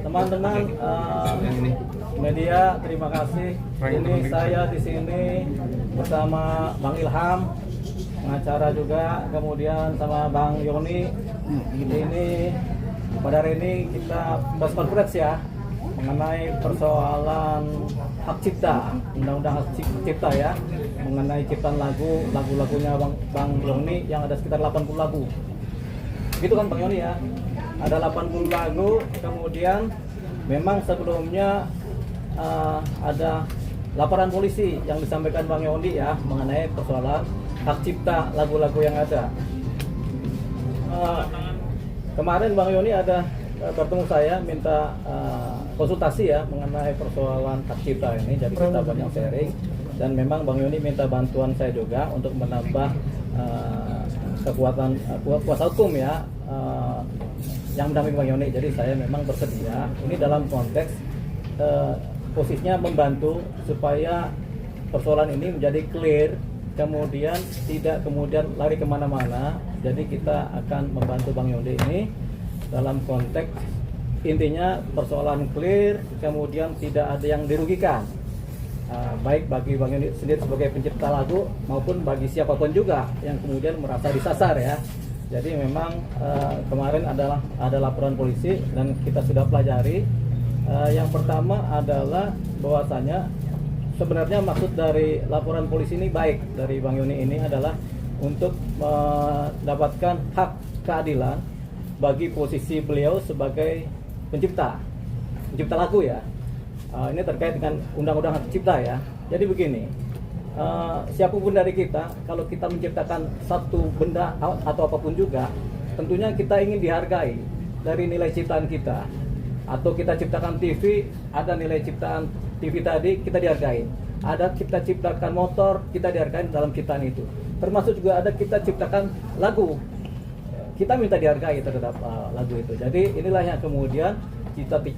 Teman-teman media, terima kasih. Ini saya di sini bersama Bang Ilham, pengacara juga, kemudian sama Bang Yoni. Ini pada hari ini kita bahas konferensi ya mengenai persoalan hak cipta, undang-undang hak cipta ya, mengenai ciptaan lagu-lagunya Bang Yoni yang ada sekitar 80 lagu. Gitu kan Bang Yoni ya? Ada 80 lagu, kemudian memang sebelumnya ada laporan polisi yang disampaikan Bang Yoni ya mengenai persoalan hak cipta lagu-lagu yang ada. Kemarin Bang Yoni ada bertemu saya minta konsultasi ya mengenai persoalan hak cipta ini, jadi kita banyak sharing dan memang Bang Yoni minta bantuan saya juga untuk menambah kekuatan kuasa hukum ya yang mendampingi Bang Yoni. Jadi saya memang bersedia ini dalam konteks posisinya membantu supaya persoalan ini menjadi clear, kemudian tidak kemudian lari kemana-mana. Jadi kita akan membantu Bang Yoni ini dalam konteks intinya persoalan clear, kemudian tidak ada yang dirugikan, baik bagi Bang Yoni sendiri sebagai pencipta lagu maupun bagi siapapun juga yang kemudian merasa disasar ya. Jadi memang kemarin ada laporan polisi dan kita sudah pelajari. Yang pertama adalah bahwasanya sebenarnya maksud dari laporan polisi ini baik dari Bang Yoni ini adalah untuk mendapatkan hak keadilan bagi posisi beliau sebagai pencipta lagu ya. Ini terkait dengan undang-undang hak cipta ya. Jadi begini, siapapun dari kita, kalau kita menciptakan satu benda atau apapun juga, tentunya kita ingin dihargai dari nilai ciptaan kita. Atau kita ciptakan TV, ada nilai ciptaan TV tadi, kita dihargai. Ada kita ciptakan motor, kita dihargai dalam ciptaan itu. Termasuk juga ada kita ciptakan lagu, kita minta dihargai terhadap lagu itu. Jadi inilah yang kemudian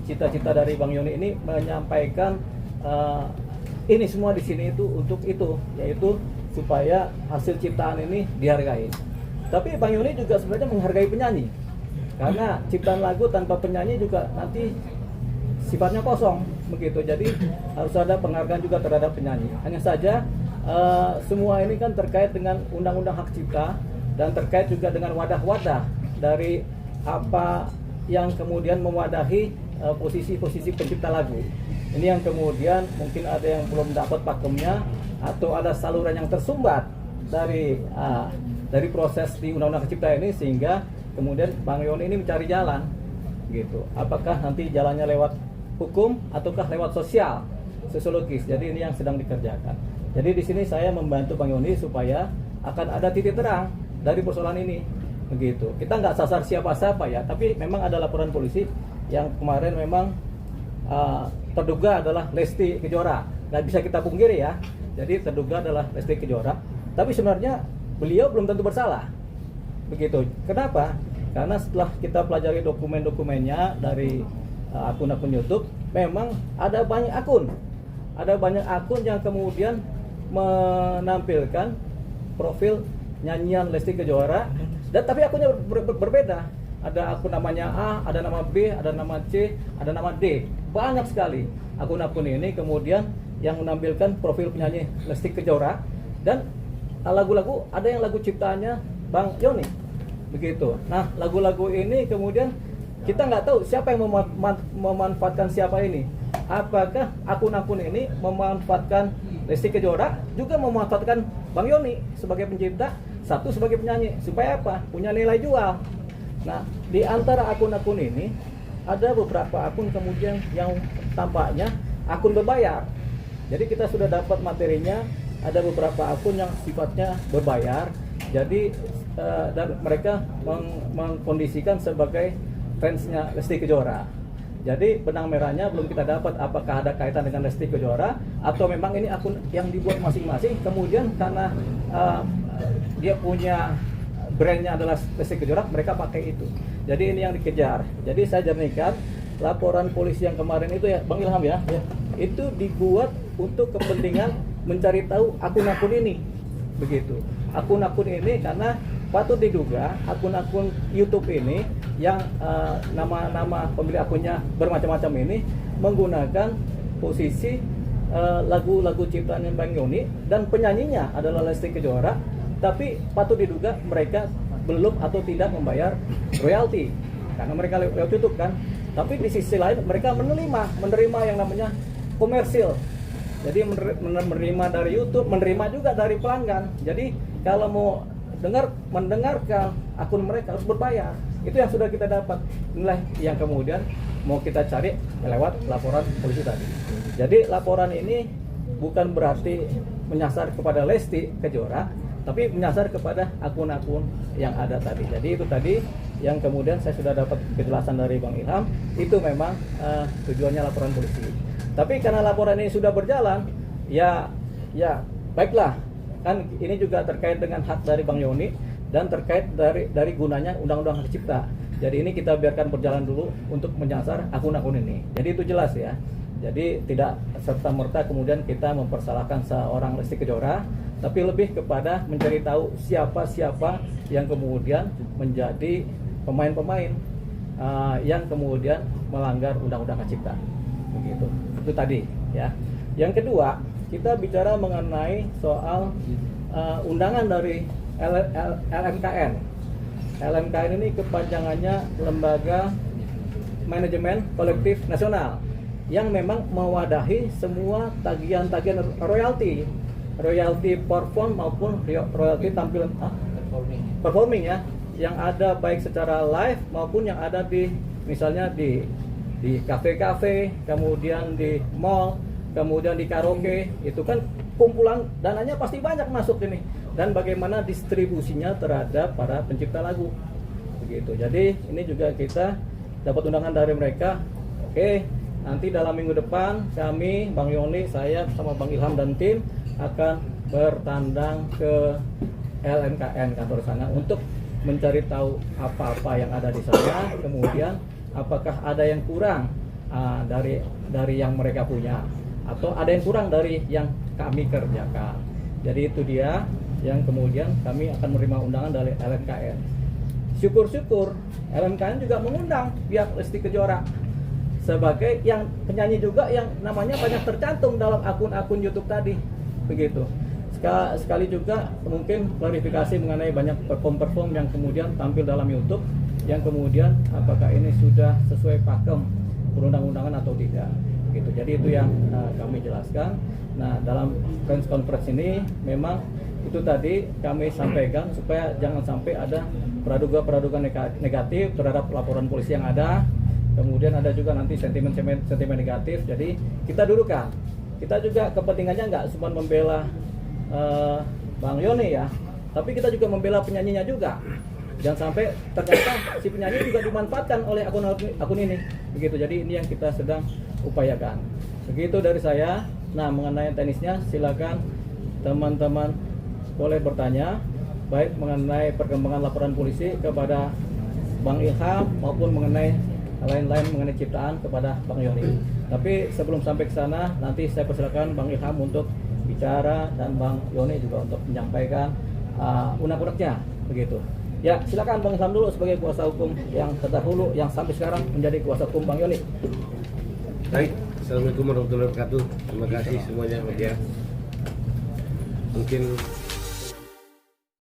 cita-cita dari Bang Yoni ini menyampaikan ini semua di sini itu untuk itu, yaitu supaya hasil ciptaan ini dihargai. Tapi Bang Yoni juga sebenarnya menghargai penyanyi, karena ciptaan lagu tanpa penyanyi juga nanti sifatnya kosong begitu. Jadi harus ada penghargaan juga terhadap penyanyi. Hanya saja semua ini kan terkait dengan undang-undang hak cipta dan terkait juga dengan wadah-wadah dari apa yang kemudian mewadahi posisi-posisi pencipta lagu. Ini yang kemudian mungkin ada yang belum dapat pakemnya atau ada saluran yang tersumbat dari proses di undang-undang hak cipta ini, sehingga kemudian Bang Yoni ini mencari jalan gitu. Apakah nanti jalannya lewat hukum ataukah lewat sosiologis. Jadi ini yang sedang dikerjakan. Jadi di sini saya membantu Bang Yoni supaya akan ada titik terang dari persoalan ini begitu. Kita nggak sasar siapa-siapa ya, tapi memang ada laporan polisi yang kemarin memang terduga adalah Lesti Kejora. Nggak bisa kita pungkiri ya. Jadi terduga adalah Lesti Kejora, tapi sebenarnya beliau belum tentu bersalah begitu. Kenapa? Karena setelah kita pelajari dokumen-dokumennya dari akun-akun YouTube, memang ada banyak akun yang kemudian menampilkan profil nyanyian Lesti Kejora, dan tapi akunnya berbeda. Ada akun namanya A, ada nama B, ada nama C, ada nama D. Banyak sekali akun-akun ini kemudian yang menampilkan profil penyanyi Lesti Kejora, dan lagu-lagu ada yang lagu ciptaannya Bang Yoni begitu. Nah, lagu-lagu ini kemudian kita nggak tahu siapa yang memanfaatkan siapa ini. Apakah akun-akun ini memanfaatkan Lesti Kejora, juga memanfaatkan Bang Yoni sebagai pencipta, satu sebagai penyanyi, supaya apa? Punya nilai jual. Nah, di antara akun-akun ini ada beberapa akun kemudian yang tampaknya akun berbayar. Jadi kita sudah dapat materinya, ada beberapa akun yang sifatnya berbayar. Jadi dan mereka mengkondisikan sebagai fansnya Lesti Kejora. Jadi benang merahnya belum kita dapat apakah ada kaitan dengan Lesti Kejora atau memang ini akun yang dibuat masing-masing, kemudian karena dia punya brandnya adalah Lesti Kejora, mereka pakai itu. Jadi ini yang dikejar. Jadi saya jernihkan laporan polisi yang kemarin itu ya Bang Ilham ya, itu dibuat untuk kepentingan mencari tahu akun-akun ini begitu. Akun-akun ini karena patut diduga akun-akun YouTube ini yang nama-nama pemilik akunnya bermacam-macam ini menggunakan posisi lagu-lagu ciptaan Bang Yoni dan penyanyinya adalah Lesti Kejora, tapi patut diduga mereka belum atau tidak membayar royalti karena mereka lewat YouTube kan. Tapi di sisi lain mereka menerima yang namanya komersil. Jadi menerima dari YouTube, menerima juga dari pelanggan. Jadi kalau mau mendengarkan akun mereka harus berbayar. Itu yang sudah kita dapat. Inilah yang kemudian mau kita cari lewat laporan polisi tadi. Jadi laporan ini bukan berarti menyasar kepada Lesti Kejora, tapi menyasar kepada akun-akun yang ada tadi. Jadi itu tadi yang kemudian saya sudah dapat kejelasan dari Bang Ilham, itu memang tujuannya laporan polisi. Tapi karena laporan ini sudah berjalan, ya baiklah, kan ini juga terkait dengan hak dari Bang Yoni dan terkait dari gunanya Undang-Undang Hak Cipta. Jadi ini kita biarkan berjalan dulu untuk menyasar akun-akun ini. Jadi itu jelas ya. Jadi tidak serta-merta kemudian kita mempersalahkan seorang Lesti Kejora, tapi lebih kepada mencari tahu siapa-siapa yang kemudian menjadi pemain-pemain yang kemudian melanggar Undang-Undang Hak Cipta. Begitu. Itu tadi ya. Yang kedua, kita bicara mengenai soal undangan dari LMKN. LMKN ini kepanjangannya Lembaga Manajemen Kolektif Nasional, yang memang mewadahi semua tagihan-tagihan royalti perform maupun royalti tampil performing ya, yang ada baik secara live maupun yang ada di misalnya di kafe-kafe, kemudian di mall, kemudian di karaoke. Itu kan kumpulan dananya pasti banyak masuk ini, dan bagaimana distribusinya terhadap para pencipta lagu begitu. Jadi ini juga kita dapat undangan dari mereka. Oke, nanti dalam minggu depan kami, Bang Yoni, saya sama Bang Ilham dan tim akan bertandang ke LMKN kantor sana untuk mencari tahu apa-apa yang ada di sana, kemudian apakah ada yang kurang dari yang mereka punya, atau ada yang kurang dari yang kami kerjakan. Jadi itu dia yang kemudian kami akan menerima undangan dari LMKN. Syukur-syukur LMKN juga mengundang pihak Lesti Kejora sebagai yang penyanyi juga yang namanya banyak tercantum dalam akun-akun YouTube tadi begitu. Sekali juga mungkin klarifikasi mengenai banyak perform yang kemudian tampil dalam YouTube, yang kemudian apakah ini sudah sesuai pakem perundang-undangan atau tidak gitu. Jadi itu yang kami jelaskan. Nah, dalam press conference ini memang itu tadi kami sampaikan supaya jangan sampai ada praduga negatif terhadap laporan polisi yang ada. Kemudian ada juga nanti sentimen negatif. Jadi kita dudukan. Kita juga kepentingannya nggak cuma membela Bang Yoni ya, tapi kita juga membela penyanyinya juga. Jangan sampai ternyata si penyanyi juga dimanfaatkan oleh akun ini. Begitu. Jadi ini yang kita sedang upayakan. Begitu dari saya. Nah, mengenai teknisnya silakan teman-teman boleh bertanya, baik mengenai perkembangan laporan polisi kepada Bang Ilham maupun mengenai lain-lain mengenai ciptaan kepada Bang Yoni. Tapi sebelum sampai ke sana, nanti saya persilakan Bang Ilham untuk bicara dan Bang Yoni juga untuk menyampaikan unek-uneknya begitu. Ya, silakan Bang Ilham dulu sebagai kuasa hukum yang terdahulu yang sampai sekarang menjadi kuasa hukum Bang Yoni. Baik, Assalamualaikum warahmatullahi wabarakatuh. Terima kasih semuanya media. Mungkin